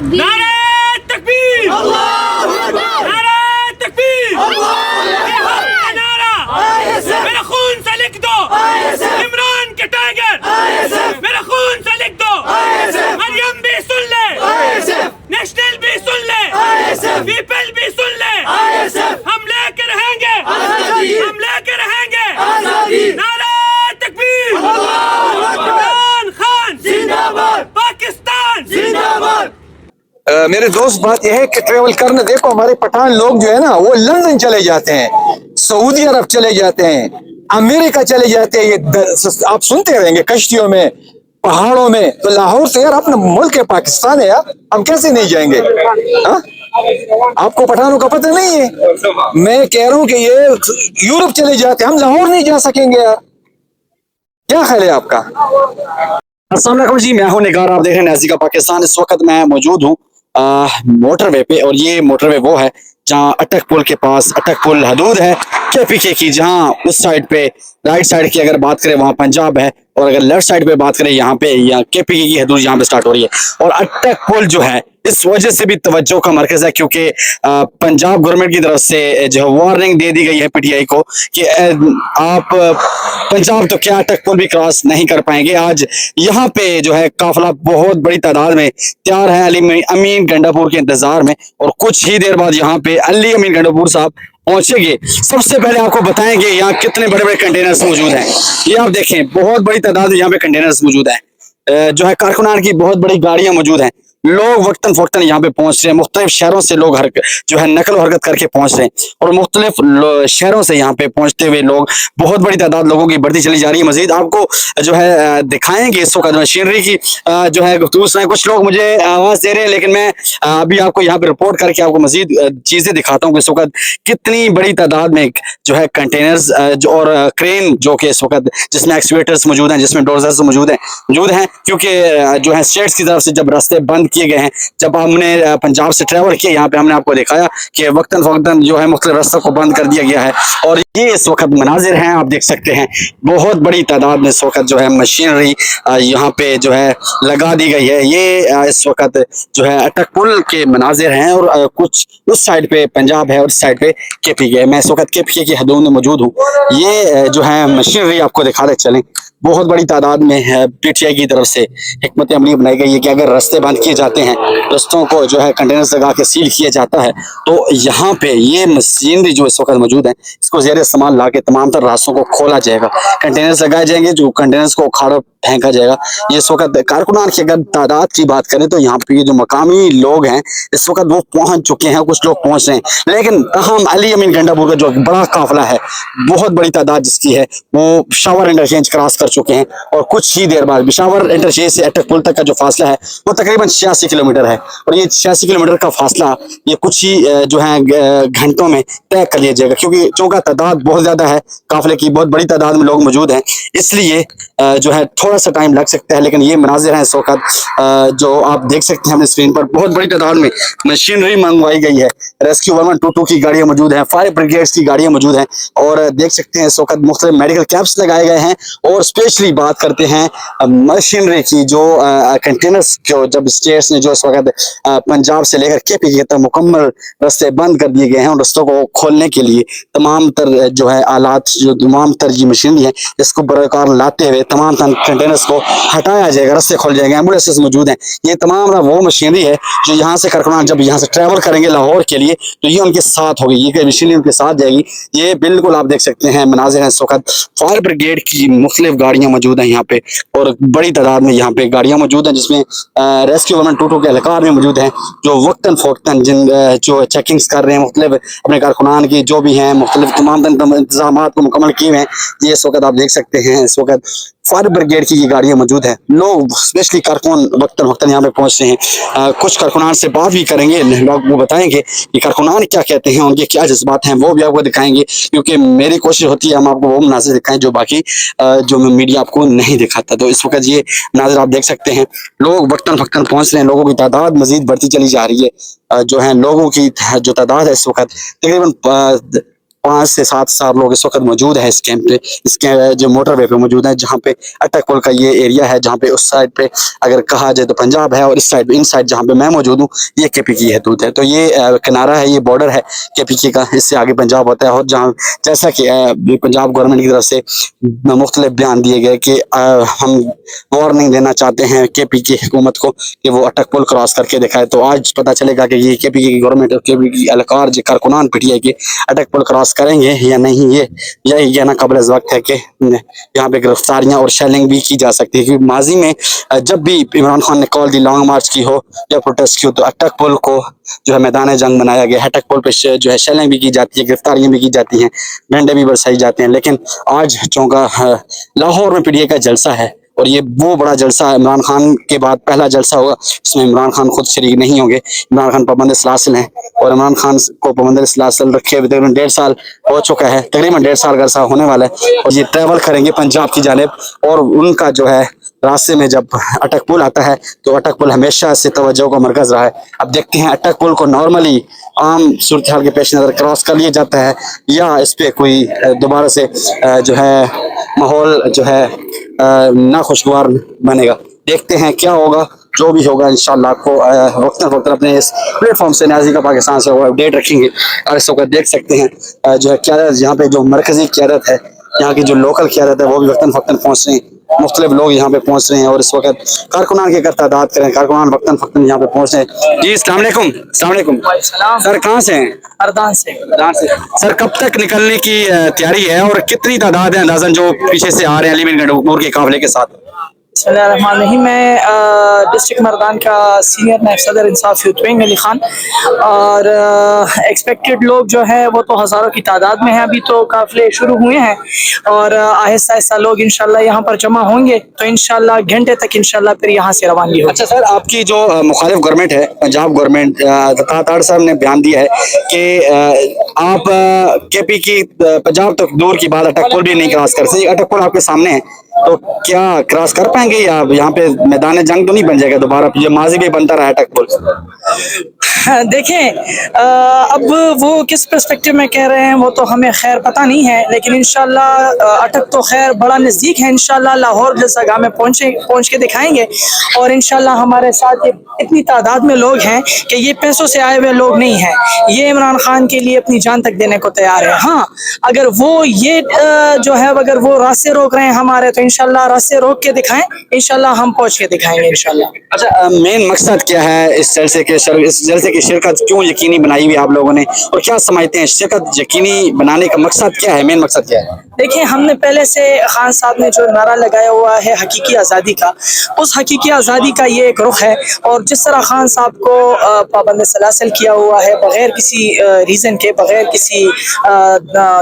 नारे तकबीर, नारे तकबीर, ये हक का नारा मेरे खून से लिख दो, इमरान के टाइगर मेरे खून से लिख दो, मरियम भी सुन ले, नेशनल भी सुन ले, पीपल भी सुन ले, हम लेके रहेंगे, हम लेके रहेंगे नारा तकबीर, इमरान खान जिंदाबाद, पाकिस्तान जिंदाबाद। मेरे दोस्त, बात यह है कि ट्रेवल करने, देखो हमारे पठान लोग जो है ना वो लंदन चले जाते हैं, सऊदी अरब चले जाते हैं, अमेरिका चले जाते हैं, ये आप सुनते रहेंगे कश्तियों में, पहाड़ों में। तो लाहौर से यार अपना मुल्क है, पाकिस्तान है यार, हम कैसे नहीं जाएंगे? हाँ, आपको पठानों का पता नहीं है? मैं कह रहा हूँ कि ये यूरोप चले जाते हैं, हम लाहौर नहीं जा सकेंगे यार। क्या ख्याल है आपका? अस्सलाम वालेकुम जी, मैं हूं निगार, आप देख रहे हैं नज़दीक का पाकिस्तान। इस वक्त मैं मौजूद हूं मोटरवे पे, और ये मोटरवे वो है जहां अटक पुल के पास, अटक पुल हदूद है केपीके की, जहां उस साइड पे राइट साइड की अगर बात करें वहां पंजाब है, और अगर लेफ्ट साइड पे बात करें यहाँ पे या केपीके की हदूद यहाँ पे स्टार्ट हो रही है। और अटक पुल जो है इस वजह से भी तवज्जो का मरकज है क्योंकि पंजाब गवर्नमेंट की तरफ से जो है वार्निंग दे दी गई है पीटीआई को कि आप पंजाब तो क्या अटक पुल भी क्रॉस नहीं कर पाएंगे। आज यहाँ पे जो है काफिला बहुत बड़ी तादाद में तैयार है अली अमीन गंडापुर के इंतजार में, और कुछ ही देर बाद यहाँ पे अली अमीन गंडापुर साहब पहुंचेंगे। सबसे पहले आपको बताएंगे यहाँ कितने बड़े बड़े कंटेनर्स मौजूद हैं। ये आप देखें, बहुत बड़ी तादाद में यहाँ पे कंटेनर्स मौजूद है, जो है कारकुनान की बहुत बड़ी गाड़ियां मौजूद हैं। लोग वक्तन फवक्तन यहाँ पे पहुंच रहे हैं, मुख्तलिफ शहरों से लोग जो है नकल हरकत करके पहुंच रहे हैं, और मुख्तलिफ शहरों से यहाँ पे पहुंचते हुए लोग, बहुत बड़ी तादाद लोगों की बढ़ती चली जा रही है। मजीद आपको जो है दिखाएंगे इस वक्त मशीनरी की जो है गुफ्तगू सुनाए। कुछ लोग मुझे आवाज दे रहे हैं, लेकिन मैं अभी आपको यहाँ पे रिपोर्ट करके आपको मजीद चीजें दिखाता हूँ कि इस वक्त कितनी बड़ी तादाद में जो है कंटेनर्स और क्रेन जो कि इस वक्त जिसमें एक्सकेवेटर्स मौजूद हैं, जिसमें डोजर्स मौजूद हैं, क्योंकि जो है स्टेट्स की तरफ से जब रास्ते बंद किए गए हैं, जब हमने पंजाब से ट्रैवल किया, यहाँ पे हमने आपको दिखाया कि वक्तन फवक्तन जो है मुख्तलिफ रास्तों को बंद कर दिया गया है। और ये इस वक्त मनाजिर हैं, आप देख सकते हैं बहुत बड़ी तादाद में इस वक्त जो है मशीनरी यहाँ पे जो है लगा दी गई है। ये इस वक्त जो है अटक पुल के मनाजिर हैं, और कुछ उस साइड पे पंजाब है और इस साइड पे केपीके है। मैं इस वक्त केपीके की हदूद में मौजूद हूँ। ये जो है मशीनरी आपको दिखा दे चलें, बहुत बड़ी तादाद में है पीटीआई की तरफ से हिकमत अमली बनाई गई है कि अगर रास्ते बंद किए जाते हैं, रास्तों को जो है कंटेनर्स लगा के सील किया जाता है, तो यहाँ पे ये मशीनरी जो इस वक्त मौजूद है, इसको ज़ेर इस्तेमाल ला के तमाम तर रास्तों को खोला जाएगा, कंटेनर्स लगाए जाएंगे, जो कंटेनर्स को उखाड़ा फेंका जाएगा। ये इस वक्त कारकुनान की अगर तादाद की बात करें तो यहाँ पे जो मकामी लोग हैं इस वक्त वो पहुंच चुके हैं, कुछ लोग पहुंच रहे हैं, लेकिन हम अली अमीन गंडापुर का जो बड़ा काफिला है, बहुत बड़ी तादाद जिसकी है, वो पिशावर इंटरचेंज क्रॉस कर चुके हैं, और कुछ ही देर बाद पिशावर इंटरचेंज से अटक पुल तक का जो फासला है वो तकरीबन 86 किलोमीटर है, और ये 86 किलोमीटर का फासला ये कुछ ही जो है घंटों में तय कर लिया जाएगा, क्योंकि चूंकि तादाद बहुत ज्यादा है, काफिले की बहुत बड़ी तादाद में लोग मौजूद हैं, इसलिए जो है थोड़ा सा टाइम लग सकता है। लेकिन ये मनाजिर हैं इस वक्त जो आप देख सकते हैं अपने स्क्रीन पर, बहुत बड़ी तादाद में मशीनरी मंगवाई गई है। रेस्क्यू 112 की गाड़ियां मौजूद हैं, फायर ब्रिगेड्स की गाड़ियां मौजूद हैं, और देख सकते हैं इस वक्त मुख्तलिफ मेडिकल कैंप्स लगाए गए हैं। और स्पेशली बात करते हैं मशीनरी की, जो कंटेनर्स जो जब स्टेट्स ने जो इस वक्त पंजाब से लेकर केपीके तक मुकम्मल रास्ते बंद कर दिए गए हैं, और रास्तों को खोलने के लिए तमाम तर जो है आलात, जो तमाम तर जी मशीनरी है, इसको बरकरार लाते हुए तमाम तर कंटेनर्स को हटाया जाएगा, रास्ते खोल जाएंगे, एम्बुलेंसेस मौजूद हैं। ये तमाम वो मशीनरी है जो यहाँ से कारकुनान जब यहाँ से ट्रैवल करेंगे लाहौर के लिए, तो ये उनके साथ होगी, ये मशीनरी उनके साथ जाएगी। ये बिल्कुल आप देख सकते हैं मनाजिर हैं इस वक्त, फायर ब्रिगेड की मुख्तलिफ गाड़ियां मौजूद हैं यहाँ पे, और बड़ी तादाद में यहाँ पे गाड़ियां मौजूद हैं, जिसमें रेस्क्यू 112 के एहलकार में मौजूद हैं, जो वक्तन फोक्तन जिन जो चेकिंग्स कर रहे हैं मुख्तलिफ अपने कारकुनान की जो भी हैं, मुख्तलिफ तमाम इंतजाम को मुकम्मल किए हुए हैं। ये इस वक्त आप देख सकते हैं, इस वक्त फायर ब्रिगेड की ये गाड़ियां मौजूद हैं। लोग स्पेशली कारकुन वक्तन वक्तन यहाँ पे पहुंच रहे हैं। कुछ कारकुनान से बात भी करेंगे, लोग वो बताएंगे कि कारकुनान क्या कहते हैं, उनके क्या जज्बात हैं, वो भी आपको दिखाएंगे, क्योंकि मेरी कोशिश होती है हम आपको वो मनाज़िर दिखाएं जो बाकी जो मीडिया आपको नहीं दिखाता। तो इस वक्त ये मनाज़िर आप देख सकते हैं, लोग वक्तन वक्तन पहुंच रहे हैं, लोगों की तादाद मजीद बढ़ती चली जा रही है। जो है लोगों की जो तादाद है इस वक्त तकरीबन 5 से 7 हज़ार लोग इस वक्त मौजूद है इस कैंप पे, इसके जो मोटरवे पे मौजूद है, जहाँ पे अटक पुल का ये एरिया है, जहाँ पे उस साइड पे अगर कहा जाए तो पंजाब है, और इस साइड इन साइड जहाँ पे मैं मौजूद हूँ ये KPK की हदूद है। तो ये किनारा है, ये बॉर्डर है KPK का, इससे आगे पंजाब होता है। और जहाँ जैसा कि पंजाब गवर्नमेंट की तरफ से मुख्तलिफ बयान दिए गए कि हम वार्निंग देना चाहते हैं KPK हुकूमत को कि वो अटक पुल क्रॉस करके दिखाए। तो आज पता चलेगा कि ये KPK की गवर्नमेंट और KPK की एहलकार जो कारकुनान PTI के अटक पुल क्रॉस करेंगे या नहीं, ये यही कहना कबल वक्त है कि यहाँ पे गिरफ्तारियां और शेलिंग भी की जा सकती है। क्योंकि माजी में जब भी इमरान खान ने कॉल दी लॉन्ग मार्च की हो या प्रोटेस्ट की हो, तो अटक पुल को जो है मैदान जंग बनाया गया है। अटक पुल पे जो है शेलिंग भी की जाती है, गिरफ्तारियां भी की जाती हैं, डंडे भी बरसाए जाते हैं। लेकिन आज चौंका लाहौर में PTI का जलसा है, और ये वो बड़ा जलसा है, इमरान खान के बाद पहला जलसा होगा, इसमें इमरान खान खुद शरीक नहीं होंगे। इमरान खान पाबंद सलासिल हैं, और इमरान खान को पाबंद सलासिल रखे हुए तकरीबन 1.5 साल हो चुका है, तकरीबन 1.5 साल का अरसा होने वाला है। और ये ट्रैवल करेंगे पंजाब की जानिब, और उनका जो है रास्ते में जब अटक पुल आता है तो अटक पुल हमेशा से तवज्जो का मरकज रहा है। अब देखते हैं अटक पुल को नॉर्मली आम सूरत हाल के पेश नज़र क्रॉस कर लिया जाता है, या इस पर कोई दोबारा से जो है माहौल जो है नाखुशगवार बनेगा। देखते हैं क्या होगा, जो भी होगा इंशाल्लाह आपको वक्तन वक्त अपने इस प्लेटफॉर्म से न्याज़ी का पाकिस्तान से अपडेट रखेंगे। और इस वक्त देख सकते हैं जो है क्यादत, यहाँ पे जो मरकजी क्यादत है, यहाँ की जो लोकल क्यादत है, वो भी वक्तन वक्तन पहुँच रही है। मुख्तलिफ लोग यहाँ पे पहुँच रहे हैं, और इस वक्त कारकुनान की अगर तादाद करें, कारकुनान वक्तन वक्तन यहाँ पे पहुँच रहे हैं। जी अस्सलाम वालेकुम। अस्सलाम वालेकुम सर, कहाँ से हैं? अरदान से। सर कब तक निकलने की तैयारी है, और कितनी तादाद है अंदाजन जो पीछे से आ रहे हैं अली बिन गंडोर के काफिले के साथ? बिस्मिल्लाहिर्रहमानिर्रहीम। मैं डिस्ट्रिक्ट मर्दान का सीनियर नायब सदर इंसाफ यूथ विंग अली खान, और एक्सपेक्टेड लोग जो है वो तो हज़ारों की तादाद में हैं। अभी तो काफ़िले शुरू हुए हैं, और आहिस्ता आहिस्ता लोग इंशाल्लाह यहाँ पर जमा होंगे, तो इंशाल्लाह घंटे तक इंशाल्लाह फिर यहाँ से रवानगी होगी। अच्छा सर, आपकी जो मुखालिफ गवर्नमेंट है, पंजाब गवर्नमेंट, ताड़ साहब ने बयान दिया है कि आप KPK पंजाब तक दूर की बात, अटक पुल भी नहीं क्रॉस कर सकते। अटक पुल आपके सामने है, तो क्या क्रॉस कर पाएंगे, या यहाँ पे मैदान जंग तो नहीं बन जाएगा दोबारा? ये माजी में बनता रहा है अटक पुल। देखें, अब वो किस पर्सपेक्टिव में कह रहे हैं वो तो हमें खैर पता नहीं है, लेकिन इंशाल्लाह अटक तो खैर बड़ा नज़दीक है। इंशाल्लाह लाहौर जैसा गाँव में पहुँच के दिखाएंगे, और इंशाल्लाह हमारे साथ इतनी तादाद में लोग हैं कि ये पैसों से आए हुए लोग नहीं हैं, ये इमरान खान के लिए अपनी जान तक देने को तैयार है। हाँ, अगर वो ये जो है अगर वो रास्ते रोक रहे हैं हमारे, तो इंशाल्लाह रास्ते रोक के दिखाएं, इंशाल्लाह हम पहुँच के दिखाएंगे इंशाल्लाह। अच्छा, मेन मकसद क्या है इस जलसे के? इस जलसे की शिरकत क्यों यकीनी बनाई हुई आप लोगों ने, और क्या समझते हैं शिरकत यकीनी बनाने का मकसद क्या है, मेन मकसद क्या है? देखिए, हमने पहले से खान साहब ने जो नारा लगाया हुआ है हकीकी आज़ादी का, उस हकीकी आज़ादी का ये एक रुख है। और जिस तरह खान साहब को पाबंद सलासिल किया हुआ है बग़ैर किसी रीज़न के, बग़ैर किसी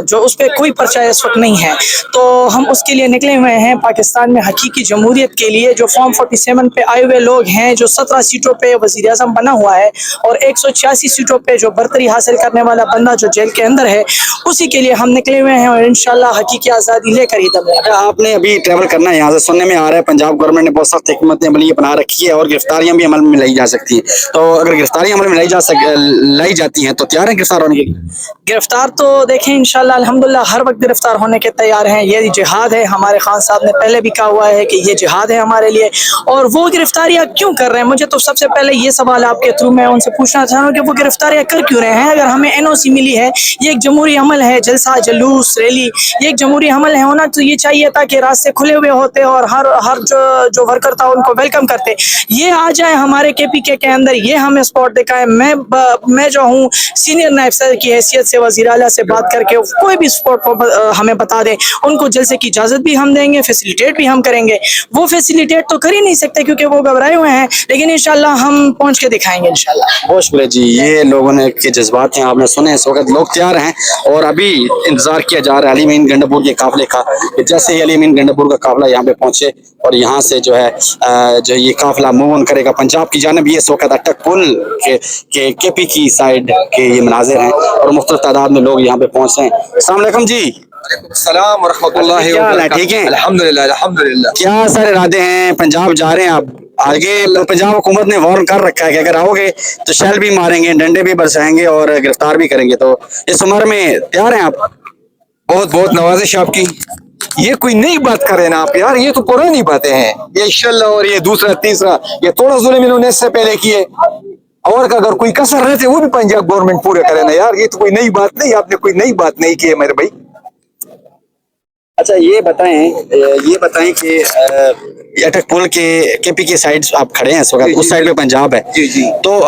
जो उस पर कोई पर्चा इस वक्त नहीं है, तो हम उसके लिए निकले हुए हैं पाकिस्तान में हकीकी जमहूरियत के लिए। जो फॉर्म 47 पे आए हुए लोग हैं, जो 17 सीटों पे वज़ीर आज़म बना हुआ है, और 186 सीटों पे जो बरतरी हासिल करने वाला बंदा जो जेल के अंदर है, उसी के लिए हम निकले हुए हैं, और इंशाल्लाह हकीकी आज़ादी लेकर ही दम। अच्छा, आपने अभी ट्रैवल करना है, यहाँ से सुनने में आ रहा है पंजाब गवर्नमेंट ने बहुत सख्त हिकमत अमली अपना रखी है, और गिरफ्तारियां भी अमल में लाई जा सकती हैं। तो अगर गिरफ्तारियां अमल में लाई जाती हैं तो तैयार हैं गिरफ्तार होने के? गिरफ्तार तो देखें इंशाल्लाह अल्हम्दुलिल्लाह हर वक्त गिरफ्तार होने के तैयार हैं। ये जिहाद है, हमारे खान साहब ने पहले भी कहा हुआ है कि ये जिहाद है हमारे लिए। और वो गिरफ्तारियां क्यों कर रहे हैं, मुझे तो सबसे पहले ये सवाल आपके थ्रू मैं उनसे पूछना चाह रहा हूँ कि वो गिरफ्तारियां कर क्यों रहे हैं? अगर हमें NOC मिली है, ये एक जमहूरी अमल है, जलसा जुलूस रैली, ये एक जमहूरी अमल है, होना तो ये चाहिए था कि रास्ते खुले हुए होते और हर जो वर्कर था उनको वेलकम करते। ये आ जाए हमारे KPK के अंदर, ये हमें स्पॉट दिखाए। मैं जो हूँ सीनियर नायब सदर की हैसियत से वज़ीर आला से बात करके कोई भी स्पॉट हमें बता दें, उनको जलसे की इजाज़त भी हम देंगे, फैसिलिटेट भी हम करेंगे। वो फैसिलिटेट तो कर ही नहीं सकते क्योंकि वो घबराए हुए हैं, लेकिन इंशाल्लाह हम पहुँच के दिखाएंगे इंशाल्लाह। बहुत शुक्रिया जी, ये लोगों ने के जज्बात हैं, आपने सुने। इस वक्त लोग तैयार हैं, और अभी इंतजार किया जा रहा है अली मीन गंडापुर के काफिले का। जैसे ही अली मीन गंडापुर का काफिला यहाँ पे पहुंचे, और यहाँ से जो है जो ये काफिला मूव ऑन करेगा पंजाब की जानिब। ये इस वक्त अटक पुल के KPK साइड के ये मनाजिर हैं, और मुख्तलिफ तादाद में लोग यहाँ पे पहुंच रहे हैं। अस्सलाम वालेकुम जी। सलाम व रहमतुल्लाहि व बरकातहू। ठीक है, अल्हम्दुलिल्लाह अल्हम्दुलिल्लाह। क्या सारे इरादे हैं? पंजाब जा रहे हैं आप, आगे पंजाब हुकूमत ने वार्न कर रखा है कि अगर आओगे तो शैल भी मारेंगे, डंडे भी बरसाएंगे और गिरफ्तार भी करेंगे। तो इस उम्र में तैयार हैं आप? बहुत बहुत नवाजिश आपकी। ये कोई नई बात करें ना आप यार, ये तो पुरानी बातें हैं। ये शल्ला और ये दूसरा तीसरा, ये थोड़ा जुल्म इन्होंने इससे पहले किए, और का अगर कोई कसर रहते वो भी पंजाब गवर्नमेंट पूरे करे ना यार। ये तो कोई नई बात नहीं, आपने कोई नई बात नहीं की है मेरे भाई। अच्छा ये बताएं कि अटक पुल के केपी के साइड आप खड़े हैं इस वक्त, उस साइड पे पंजाब है। जी जी। तो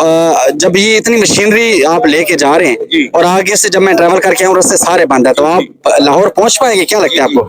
जब ये इतनी मशीनरी आप लेके जा रहे हैं और आगे से जब मैं ट्रैवल करके आऊँ रास्ते सारे बंद है, तो आप लाहौर पहुंच पाएंगे, क्या लगता है आपको?